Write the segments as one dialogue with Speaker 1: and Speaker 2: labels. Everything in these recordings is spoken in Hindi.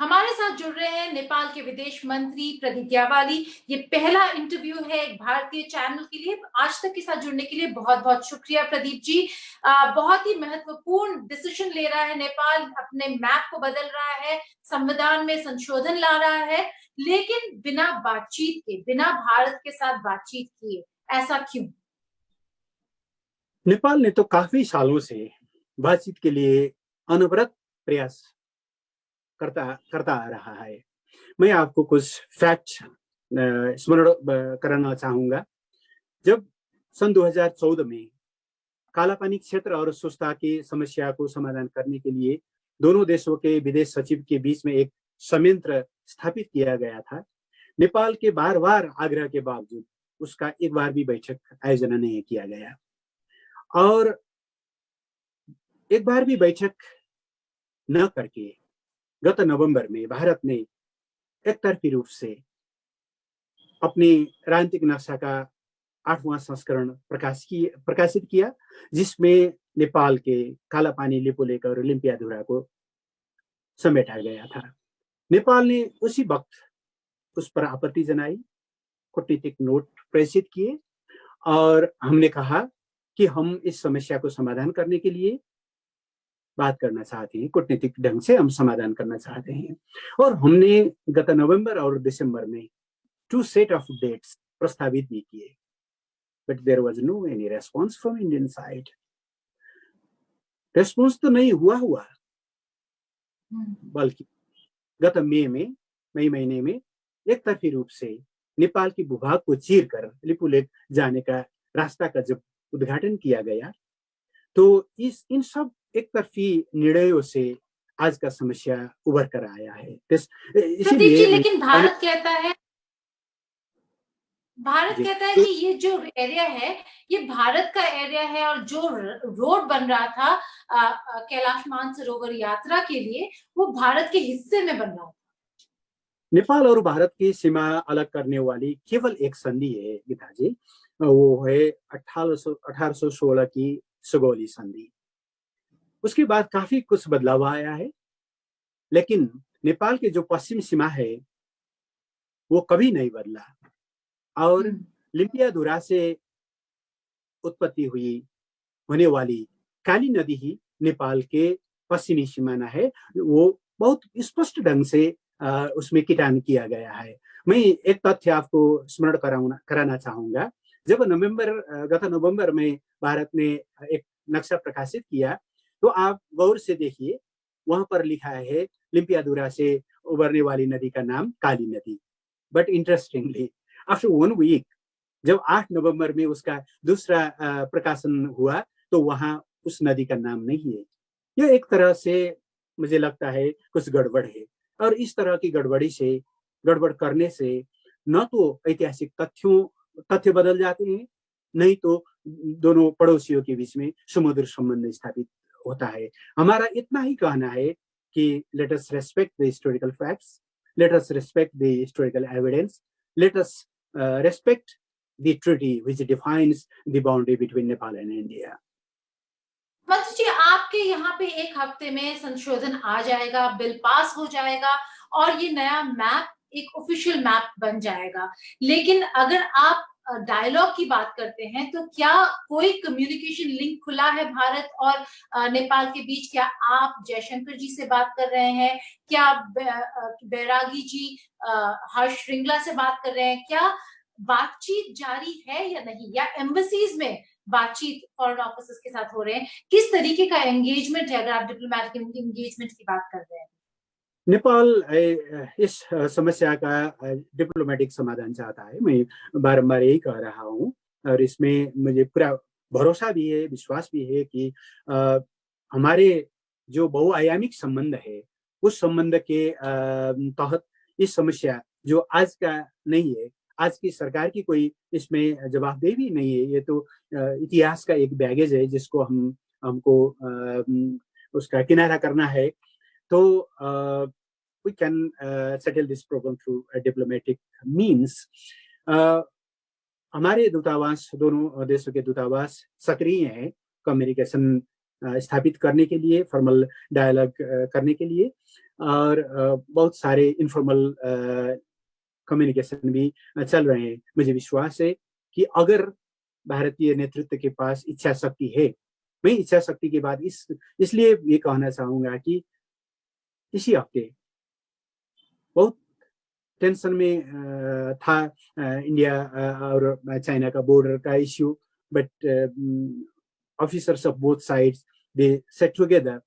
Speaker 1: हमारे साथ जुड़ रहे हैं नेपाल के विदेश मंत्री प्रदीप ग्यावाली। ये पहला इंटरव्यू है एक भारतीय चैनल के लिए। आज तक के साथ जुड़ने के लिए बहुत-बहुत शुक्रिया प्रदीप जी। बहुत ही महत्वपूर्ण डिसीजन ले रहा है नेपाल, अपने मैप को बदल रहा है, संविधान में संशोधन ला रहा है, लेकिन बिना बातचीत के, बिना भारत के साथ बातचीत किए। ऐसा क्यों?
Speaker 2: नेपाल ने तो काफी सालों से बातचीत के लिए अनवरत प्रयास करता करता आ रहा है। मैं आपको कुछ फैक्ट स्मरण कराना चाहूंगा। जब सन 2014 में कालापानी क्षेत्र और सुस्ता की समस्या को समाधान करने के लिए दोनों देशों के विदेश सचिव के बीच में एक संयंत्र स्थापित किया गया था, नेपाल के बार बार आग्रह के बावजूद उसका एक बार भी बैठक आयोजन नहीं किया गया और एक बार भी बैठक न करके गत नवंबर में भारत ने एकतरफी रूप से अपनी राजनीतिक नक्शा का 8वां संस्करण प्रकाशित किया, जिसमें नेपाल के कालापानी, लिपुलेख और लिम्पियाधुरा को समेटा गया था। नेपाल ने उसी वक्त उस पर आपत्ति जनाई, कूटनीतिक नोट प्रेषित किए और हमने कहा कि हम इस समस्या को समाधान करने के लिए बात करना चाहते हैं, कूटनीतिक ढंग से हम समाधान करना चाहते हैं। और हमने गत नवंबर और दिसंबर में 2 सेट ऑफ डेट्स प्रस्तावित भी किए, but there was no any response from Indian side. Response तो नहीं हुआ, बल्कि गत मई महीने में एक तरफी रूप से नेपाल की भूभाग को चीर कर लिपुलेख जाने का रास्ता का जब उद्घाटन किया गया, तो इन सब एक तरफी निर्णयों से आज का समस्या उभर कर आया है।
Speaker 1: इसीलिए लेकिन भारत कहता है कि ये जो एरिया है ये भारत का एरिया है और जो रोड बन रहा था कैलाश मानसरोवर यात्रा के लिए वो भारत के हिस्से में बन रहा था।
Speaker 2: नेपाल और भारत की सीमा अलग करने वाली केवल एक संधि है गीता जी, वो है 1816 की सुगौली संधि। उसके बाद काफी कुछ बदलाव आया है, लेकिन नेपाल की जो पश्चिम सीमा है वो कभी नहीं बदला और लिम्पियाधुरा से उत्पत्ति होने वाली काली नदी ही नेपाल के पश्चिमी सीमाना है। वो बहुत स्पष्ट ढंग से उसमें किटान किया गया है। मैं एक तथ्य आपको स्मरण कराना चाहूंगा। जब गत नवंबर में भारत ने एक नक्शा प्रकाशित किया, तो आप गौर से देखिए, वहां पर लिखा है लिम्पियाधुरा से उभरने वाली नदी का नाम काली नदी। बट इंटरेस्टिंगली आफ्टर 1 वीक, जब 8 नवंबर में उसका दूसरा प्रकाशन हुआ, तो वहां उस नदी का नाम नहीं है। यह एक तरह से मुझे लगता है कुछ गड़बड़ है और इस तरह की गड़बड़ करने से न तो ऐतिहासिक तथ्य बदल जाते हैं, नहीं तो दोनों पड़ोसियों के बीच में सुमधुर संबंध स्थापित होता है। हमारा इतना ही कहना है कि late us respect the historical facts, late us respect the historical evidence, late us respect the treaty which defines the boundary between Nepal and India.
Speaker 1: मंत्री जी, आपके यहाँ पे एक हफ्ते में संशोधन आ जाएगा, बिल पास हो जाएगा और ये नया मैप एक ऑफिशियल मैप बन जाएगा। लेकिन अगर आप डायलॉग की बात करते हैं तो क्या कोई कम्युनिकेशन लिंक खुला है भारत और नेपाल के बीच? क्या आप जयशंकर जी से बात कर रहे हैं? क्या बैरागी जी हर्ष श्रृंगला से बात कर रहे हैं? क्या बातचीत जारी है या नहीं, या एम्बेसीज में बातचीत फॉरेन ऑफिसर्स के साथ हो रहे हैं? किस तरीके का एंगेजमेंट है अगर आप डिप्लोमेटिक एंगेजमेंट की बात कर रहे हैं?
Speaker 2: नेपाल इस समस्या का डिप्लोमेटिक समाधान चाहता है। मैं बारंबार यही कह रहा हूँ और इसमें मुझे पूरा भरोसा भी है, विश्वास भी है कि हमारे जो बहुआयामिक संबंध है उस संबंध के तहत इस समस्या जो आज का नहीं है, आज की सरकार की कोई इसमें जवाबदेही नहीं है। ये तो इतिहास का एक बैगेज है जिसको हमको उसका किनारा करना है। तो we can settle this problem through diplomatic means. हमारे दूतावास, दोनों देशों के दूतावास सक्रिय हैं कम्युनिकेशन स्थापित करने के लिए, फॉर्मल डायलॉग करने के लिए, और बहुत सारे इनफॉर्मल कम्युनिकेशन भी चल रहे हैं। मुझे विश्वास है कि अगर भारतीय नेतृत्व के पास इच्छा शक्ति है, मैं इच्छा शक्ति के बाद इसलिए ये कहना चाहूंगा कि इसी हफ्ते बहुत टेंशन में था इंडिया और चाइना का बॉर्डर का issue, but officers of both sides they set together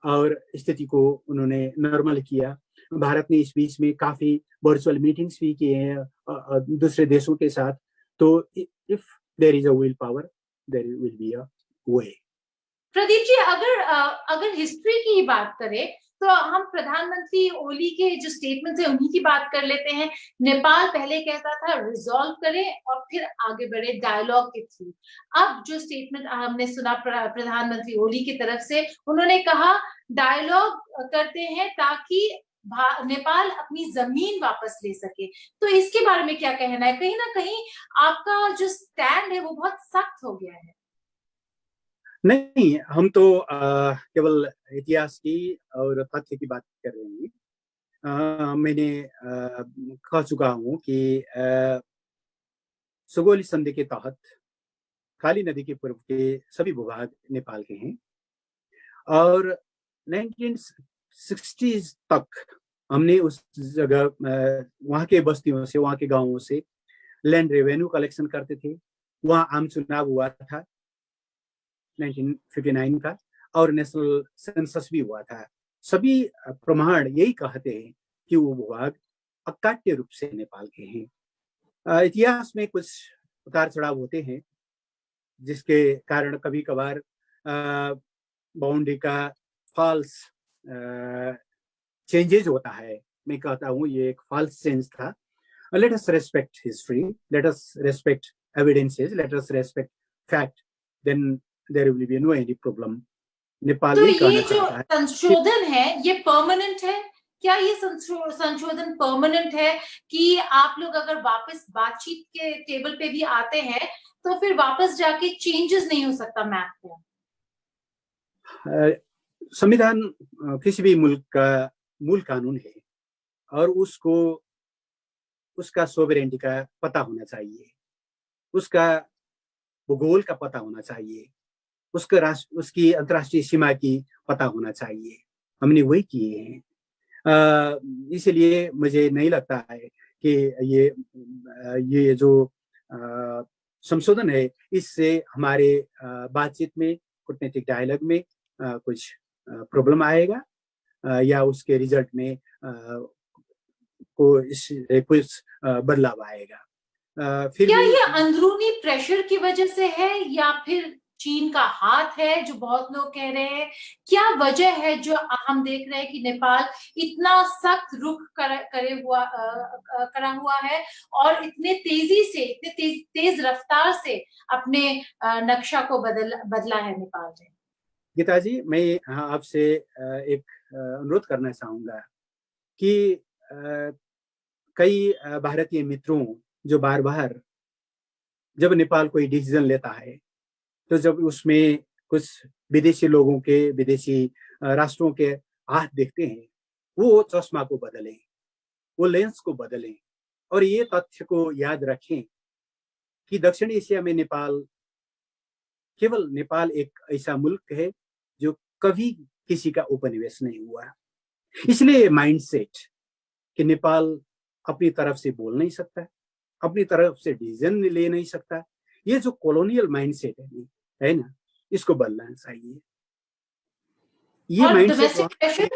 Speaker 2: और स्थिति को उन्होंने नॉर्मल किया। भारत ने इस बीच में काफी वर्चुअल मीटिंग्स भी किए हैं दूसरे देशों के साथ। तो if there is a will power, there will be a way.
Speaker 1: Pradeep ji, अगर हिस्ट्री की बात करें तो हम प्रधानमंत्री ओली के जो स्टेटमेंट है उन्हीं की बात कर लेते हैं। नेपाल पहले कहता था रिजॉल्व करें और फिर आगे बढ़े डायलॉग के थ्रू। अब जो स्टेटमेंट हमने सुना प्रधानमंत्री ओली की तरफ से, उन्होंने कहा डायलॉग करते हैं ताकि नेपाल अपनी जमीन वापस ले सके। तो इसके बारे में क्या कहना है? कहीं ना कहीं आपका जो स्टैंड है वो बहुत सख्त हो गया है।
Speaker 2: नहीं, हम तो केवल इतिहास की और तथ्य की बात कर रहे हैं। मैंने कह चुका हूं कि सुगौली संधि के तहत काली नदी के पूर्व के सभी भूभाग नेपाल के हैं, और 1960s तक हमने उस जगह वहां के बस्तियों से, वहां के गांवों से लैंड रेवेन्यू कलेक्शन करते थे। वहां आम चुनाव हुआ था 1959 का, और नेशनल सेंसस भी हुआ था। सभी प्रमाण यही कहते हैं कि वो भूभाग अकाट्य रूप से नेपाल के हैं। इतिहास में कुछ उतार चढ़ाव होते हैं जिसके कारण कभी कभार बाउंड्री का फॉल्स चेंजेज होता है। मैं कहता हूँ ये एक फॉल्स चेंज था। Let us respect history, let us respect evidences, let us respect fact, then there will be no any problem. Nepal
Speaker 1: तो
Speaker 2: यही कहना
Speaker 1: ये जो
Speaker 2: चाहता है
Speaker 1: संशोधन है ये परमानेंट है? क्या ये संशोधन परमानेंट है कि आप लोग अगर वापस बातचीत के टेबल पे भी आते हैं तो फिर वापस जाके चेंजेस नहीं हो सकता मैप पे?
Speaker 2: संविधान किसी भी मुल्क का मूल कानून है, और उसको उसका सोवरेनिटी का पता होना चाहिए, उसका भूगोल का पता होना चाहिए, उसकी अंतर्राष्ट्रीय सीमा की पता होना चाहिए। हमने वही किए हैं। इसलिए मुझे नहीं लगता है कि ये जो संशोधन है इससे हमारे बातचीत में, कूटनीतिक डायलॉग में कुछ प्रॉब्लम आएगा, या उसके रिजल्ट में कुछ बदलाव आएगा। फिर
Speaker 1: क्या
Speaker 2: भी
Speaker 1: ये अंदरूनी प्रेशर की वजह से है या फिर चीन का हाथ है जो बहुत लोग कह रहे हैं? क्या वजह है जो हम देख रहे हैं कि नेपाल इतना सख्त रुख करा हुआ है और इतने तेजी से, इतने तेज रफ्तार से अपने नक्शा को बदला है नेपाल ने?
Speaker 2: गीता जी, मैं आपसे एक अनुरोध करना चाहूंगा कि कई भारतीय मित्रों जो बार बार जब नेपाल कोई डिसीजन लेता है तो जब उसमें कुछ विदेशी लोगों के, विदेशी राष्ट्रों के हाथ देखते हैं, वो चश्मा को बदलें, वो लेंस को बदलें, और ये तथ्य को याद रखें कि दक्षिण एशिया में केवल नेपाल एक ऐसा मुल्क है जो कभी किसी का उपनिवेश नहीं हुआ। इसलिए माइंडसेट कि नेपाल अपनी तरफ से बोल नहीं सकता, अपनी तरफ से डिसीजन ले नहीं सकता, ये जो कॉलोनियल माइंडसेट है ना, इसको बदलना चाहिए। ये माइंडसेट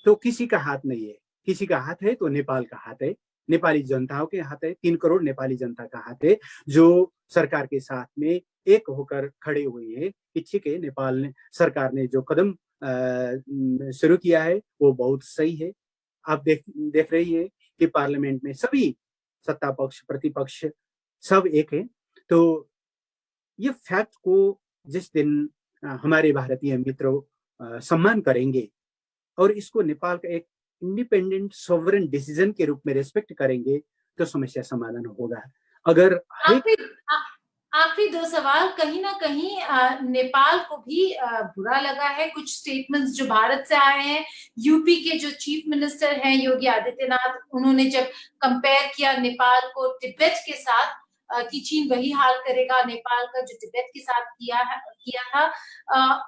Speaker 2: तो किसी का हाथ नहीं है। किसी का हाथ है तो नेपाल का हाथ है, नेपाली जनताओं के हाथ है, 3 करोड़ नेपाली जनता का हाथ है, जो सरकार के साथ में एक होकर खड़े हुए हैं कि ठीक है, नेपाल सरकार ने जो कदम शुरू किया है वो बहुत सही है। आप देख रही है कि पार्लियामेंट में सभी सत्ता पक्ष, प्रतिपक्ष सब एक है। तो ये फैक्ट को जिस दिन हमारे भारतीय मित्र सम्मान करेंगे और इसको नेपाल का एक इंडिपेंडेंट सॉवरेन डिसीजन के रूप में रेस्पेक्ट करेंगे तो समस्या समाधान होगा। अगर
Speaker 1: आखिरी 2 सवाल, कहीं न कहीं नेपाल को भी बुरा लगा है कुछ स्टेटमेंट्स जो भारत से आए हैं। यूपी के जो चीफ मिनिस्टर हैं योगी आदित्यनाथ, उन्होंने जब कंपेयर किया नेपाल को तिब्बत के साथ, कि चीन वही हाल करेगा नेपाल का जो तिब्बत के साथ किया था।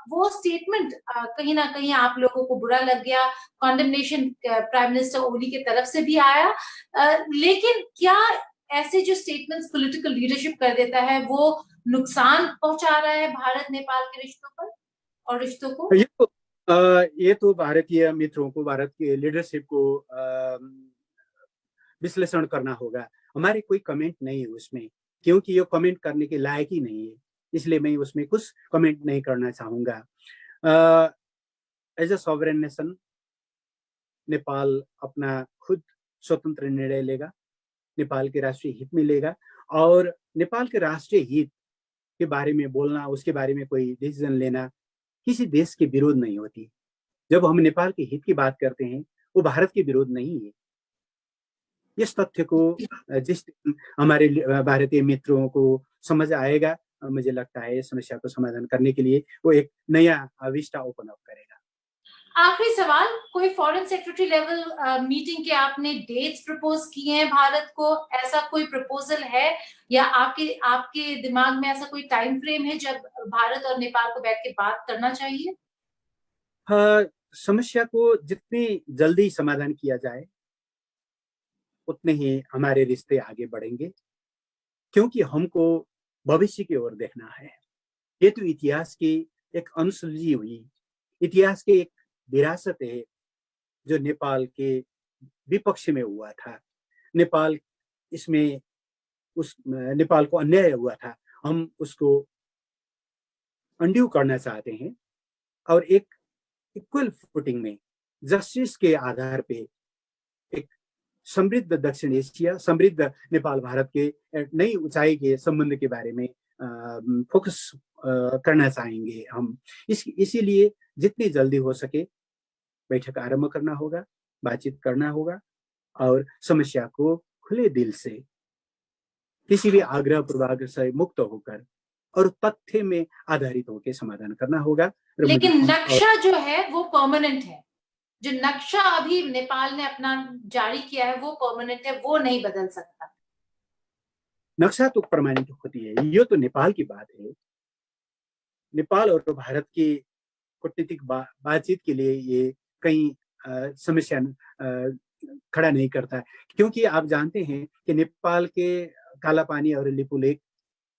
Speaker 1: वो स्टेटमेंट कहीं न कहीं आप लोगों को बुरा लग गया। कॉन्डemnation प्राइम मिनिस्टर ओली की तरफ से भी आया। लेकिन क्या ऐसे जो स्टेटमेंट्स पॉलिटिकल लीडरशिप कर देता है, वो नुकसान पहुंचा रहा है भारत नेपाल के रिश्तों पर और रिश्तों को?
Speaker 2: ये तो भारतीय मित्रों को, भारत के लीडरशिप को विश्लेषण करना होगा। हमारे कोई कमेंट नहीं है उसमें, क्योंकि ये कमेंट करने के लायक ही नहीं है, इसलिए मैं उसमें कुछ कमेंट नहीं करना चाहूंगा। As a sovereign nation Nepal अपना खुद स्वतंत्र निर्णय लेगा, नेपाल के राष्ट्रीय हित में लेगा, और नेपाल के राष्ट्रीय हित के बारे में बोलना, उसके बारे में कोई डिसीजन लेना किसी देश के विरोध नहीं होती। जब हम नेपाल के हित की बात करते हैं, वो भारत के विरोध नहीं है। इस तथ्य को जिस हमारे भारतीय मित्रों को समझ आएगा, मुझे लगता है समस्या को समाधान करने के लिए वो एक नया विस्टा ओपन अप करेगा।
Speaker 1: आखिरी सवाल, कोई फॉरेन सेक्रेटरी लेवल मीटिंग के आपने डेट्स प्रपोज किए हैं भारत को? ऐसा कोई प्रपोजल है या आपके आपके दिमाग में ऐसा कोई टाइम फ्रेम है जब भारत और नेपाल को बैठ के बात करना चाहिए?
Speaker 2: हाँ, समस्या को जितनी जल्दी समाधान किया जाए उतने ही हमारे रिश्ते आगे बढ़ेंगे, क्योंकि हमको भविष्य की ओर देखना है। ये तो इतिहास की एक अनसुलझी हुई, इतिहास की एक विरासत है जो नेपाल के विपक्ष में हुआ था। नेपाल इसमें उस नेपाल को अन्याय हुआ था, हम उसको अंड्यू करना चाहते हैं और एक इक्वल फुटिंग में जस्टिस के आधार पे एक समृद्ध दक्षिण एशिया, समृद्ध नेपाल भारत के नई ऊंचाई के संबंध के बारे में फोकस करना चाहेंगे हम। इसीलिए जितनी जल्दी हो सके बैठक आरंभ करना होगा, बातचीत करना होगा और समस्या को खुले दिल से, किसी भी आग्रह पूर्वाग्रह से मुक्त होकर और तथ्य में आधारित होकर समाधान करना होगा।
Speaker 1: लेकिन नक्शा जो है वो परमानेंट है। जो नक्शा अभी नेपाल ने अपना जारी किया है वो परमानेंट है, वो नहीं बदल सकता।
Speaker 2: नक्शा तो परमानेंट होती है, ये तो नेपाल की बात है। नेपाल और भारत की कूटनीतिक बातचीत के लिए ये कई समस्या खड़ा नहीं करता, क्योंकि आप जानते हैं कि नेपाल के काला पानी और लिपुलेख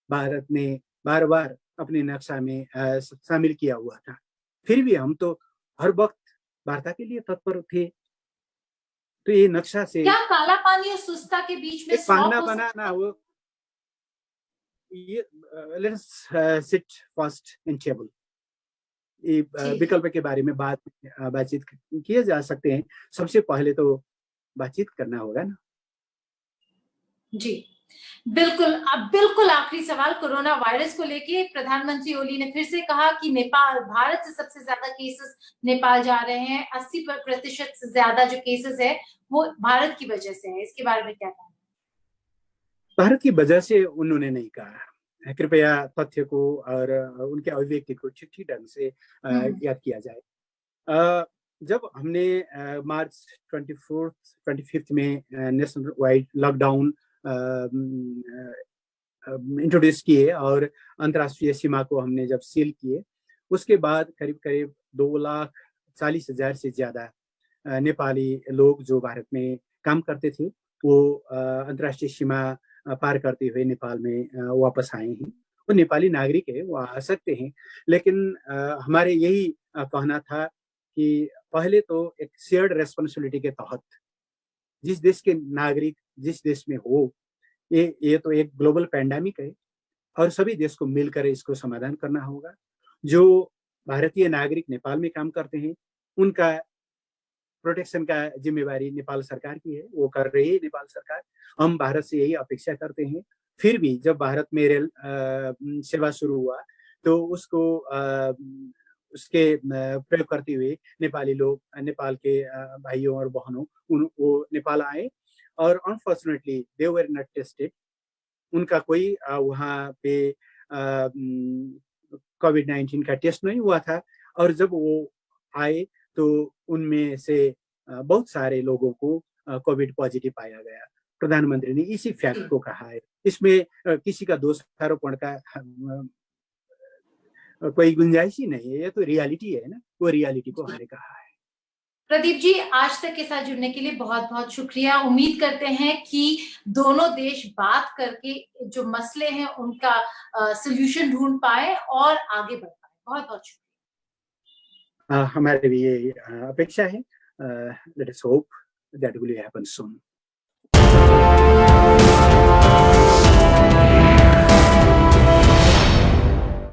Speaker 2: भारत ने बार बार अपने नक्शा में शामिल किया हुआ था। फिर भी हम तो हर वक्त वार्ता के लिए तत्पर थे। तो ये नक्शा से
Speaker 1: क्या काला पानी और सुस्ता के बीच में
Speaker 2: एक बहाना बनाना, वो ये let's sit first in table, ये विकल्प के बारे में बातचीत किए जा सकते हैं। सबसे पहले तो बातचीत करना होगा ना।
Speaker 1: जी बिल्कुल। अब बिल्कुल आखिरी सवाल, कोरोना वायरस को लेके प्रधानमंत्री ओली ने फिर से कहा कि नेपाल, भारत से सबसे ज्यादा केसेस नेपाल जा रहे हैं। 80% से ज्यादा जो केसेस है वो भारत की वजह से है। इसके बारे में क्या कहना है?
Speaker 2: भारत की वजह से उन्होंने नहीं कहा। कृपया तथ्य को और उनके अभिव्यक्ति को ठीक ढंग से याद किया जाए। जब हमने मार्च 25 में नेशनल वाइड लॉकडाउन इंट्रोड्यूस किए और अंतर्राष्ट्रीय सीमा को हमने जब सील किए, उसके बाद करीब करीब 2,40,000 से ज्यादा नेपाली लोग जो भारत में काम करते थे वो अंतर्राष्ट्रीय सीमा पार करते हुए नेपाल में वापस आए हैं। वो नेपाली नागरिक है, वो आ सकते हैं, लेकिन हमारे यही कहना था कि पहले तो एक शेयर्ड रेस्पॉन्सिबिलिटी के तहत जिस देश के नागरिक जिस देश में हो, ये तो एक ग्लोबल पैंडेमिक है और सभी देश को मिलकर इसको समाधान करना होगा। जो भारतीय नागरिक नेपाल में काम करते हैं उनका प्रोटेक्शन का जिम्मेवारी नेपाल सरकार की है, वो कर रही है नेपाल सरकार। हम भारत से यही अपेक्षा करते हैं। फिर भी जब भारत में रेल सेवा शुरू हुआ तो उसको उसके प्रयोग करते हुए नेपाली लोग, नेपाल के भाइयों और बहनों वो नेपाल आए और unfortunately they were not tested. उनका कोई वहाँ पे कोविड-19 का टेस्ट नहीं हुआ था और जब वो आए तो उनमें से बहुत सारे लोगों को कोविड पॉजिटिव पाया गया। प्रधानमंत्री ने इसी फैक्ट
Speaker 1: जी।
Speaker 2: को कहा है। इसमें किसी का दोषारोपण का कोई गुंजाइश ही नहीं है। ये तो रियलिटी है ना, वो रियलिटी को
Speaker 1: जी।
Speaker 2: हमने कहा है।
Speaker 1: प्रदीप जी, आज तक के साथ जुड़ने के लिए बहुत-बहुत शुक्रिया। उम्मीद करते हैं कि दोनों देश बात करके जो मसले हैं उनका सॉल्यूशन ढूँढ पाएँ और आगे बढ़ पाएँ। बहुत-बहुत शुक्रिया।
Speaker 2: हमारी भी ये अपेक्षा है। Let us hope that will happen soon.